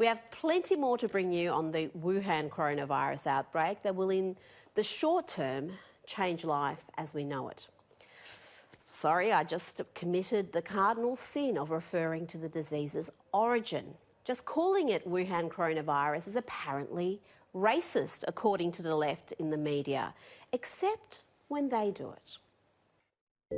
We have plenty more to bring you on the Wuhan coronavirus outbreak that will, in the short term, change life as we know it. Sorry, I just committed the cardinal sin of referring to the disease's origin. Just calling it Wuhan coronavirus is apparently racist, according to the left in the media, except when they do it.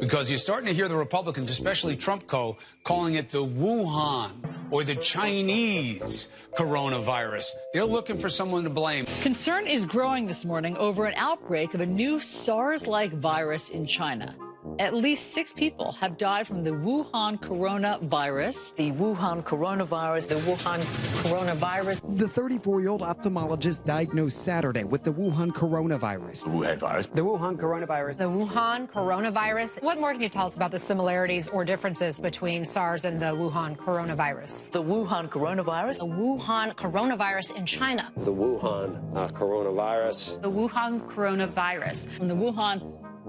Because you're starting to hear the Republicans, especially Trump calling it the Wuhan or the Chinese coronavirus. They're looking for someone to blame. Concern is growing this morning over an outbreak of a new SARS-like virus in China. At least 6 people have died from the Wuhan coronavirus. The Wuhan coronavirus. The Wuhan coronavirus. The 34-year-old ophthalmologist diagnosed Saturday with the Wuhan coronavirus. The Wuhan virus. The Wuhan coronavirus. The Wuhan coronavirus. What more can you tell us about the similarities or differences between SARS and the Wuhan coronavirus? The Wuhan coronavirus. The Wuhan coronavirus in China. The Wuhan coronavirus. The Wuhan coronavirus. From the Wuhan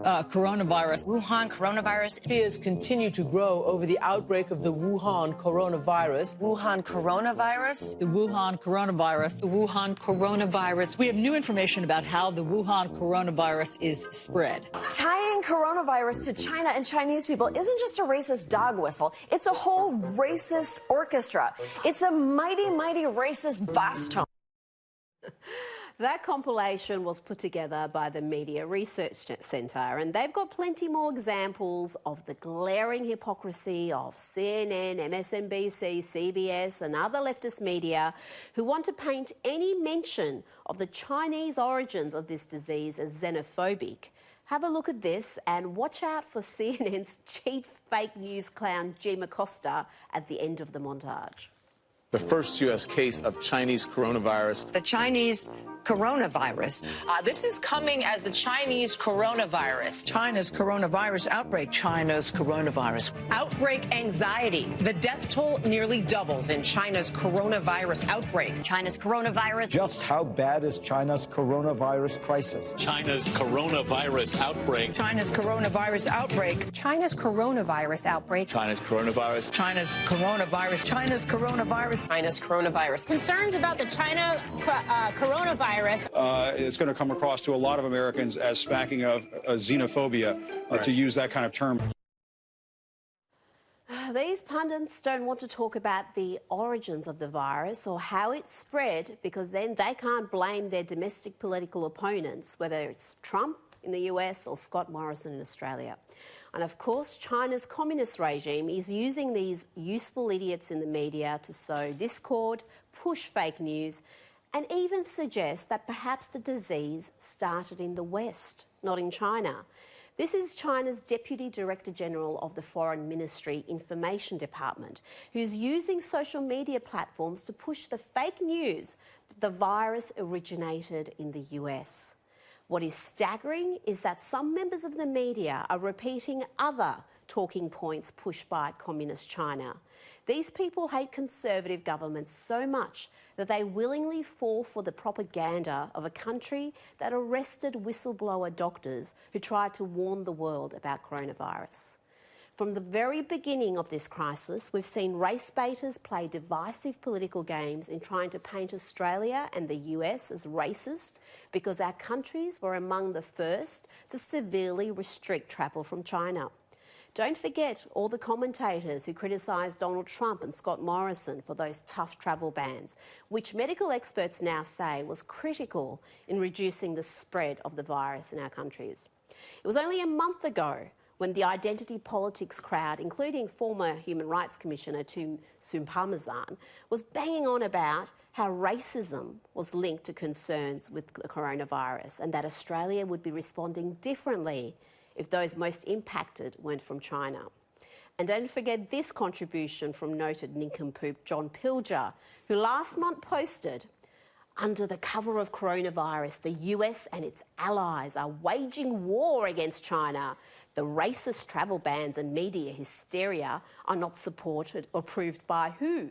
coronavirus. Wuhan coronavirus. Fears continue to grow over the outbreak of the Wuhan coronavirus. Wuhan coronavirus. The Wuhan coronavirus. The Wuhan coronavirus. We have new information about how the Wuhan coronavirus is spread. Tying coronavirus to China and Chinese people isn't just a racist dog whistle. It's a whole racist orchestra. It's a mighty, mighty racist bass tone. That compilation was put together by the Media Research Centre, and they've got plenty more examples of the glaring hypocrisy of CNN, MSNBC, CBS and other leftist media who want to paint any mention of the Chinese origins of this disease as xenophobic. Have a look at this and watch out for CNN's cheap fake news clown Jim Acosta at the end of the montage. The first U.S. case of Chinese coronavirus. The Chinese coronavirus. This is coming as the Chinese coronavirus. China's coronavirus outbreak. China's coronavirus. Outbreak anxiety. The death toll nearly doubles in China's coronavirus outbreak. China's coronavirus. Just how bad is China's coronavirus crisis? China's coronavirus outbreak. China's coronavirus outbreak. China's coronavirus outbreak. China's coronavirus. China's coronavirus. China's coronavirus. China's coronavirus. Concerns about the China coronavirus. It's going to come across to a lot of Americans as smacking of xenophobia, to use that kind of term. These pundits don't want to talk about the origins of the virus or how it spread, because then they can't blame their domestic political opponents, whether it's Trump in the US or Scott Morrison in Australia. And of course, China's communist regime is using these useful idiots in the media to sow discord, push fake news, and even suggest that perhaps the disease started in the West, not in China. This is China's Deputy Director General of the Foreign Ministry Information Department, who's using social media platforms to push the fake news that the virus originated in the US. What is staggering is that some members of the media are repeating other talking points pushed by communist China. These people hate conservative governments so much that they willingly fall for the propaganda of a country that arrested whistleblower doctors who tried to warn the world about coronavirus. From the very beginning of this crisis, we've seen race baiters play divisive political games in trying to paint Australia and the US as racist because our countries were among the first to severely restrict travel from China. Don't forget all the commentators who criticised Donald Trump and Scott Morrison for those tough travel bans, which medical experts now say was critical in reducing the spread of the virus in our countries. It was only a month ago when the identity politics crowd, including former Human Rights Commissioner Sue Parmesan, was banging on about how racism was linked to concerns with the coronavirus and that Australia would be responding differently if those most impacted weren't from China. And don't forget this contribution from noted nincompoop John Pilger, who last month posted, "Under the cover of coronavirus, the US and its allies are waging war against China. The racist travel bans and media hysteria are not supported or approved by who?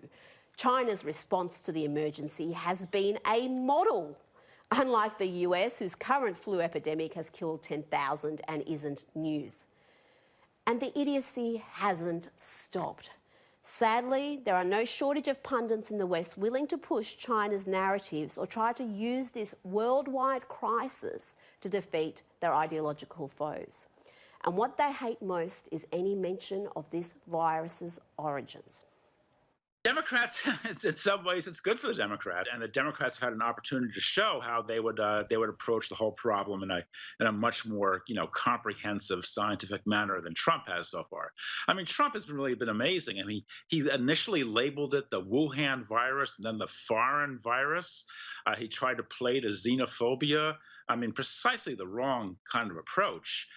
China's response to the emergency has been a model. Unlike the US, whose current flu epidemic has killed 10,000 and isn't news." And the idiocy hasn't stopped. Sadly, there are no shortage of pundits in the West willing to push China's narratives or try to use this worldwide crisis to defeat their ideological foes. And what they hate most is any mention of this virus's origins. Democrats, in some ways, it's good for the Democrats, and the Democrats have had an opportunity to show how they would approach the whole problem in a much more comprehensive, scientific manner than Trump has so far. I mean, Trump has really been amazing. I mean, he initially labeled it the Wuhan virus, and then the foreign virus. He tried to play to xenophobia. I mean, precisely the wrong kind of approach.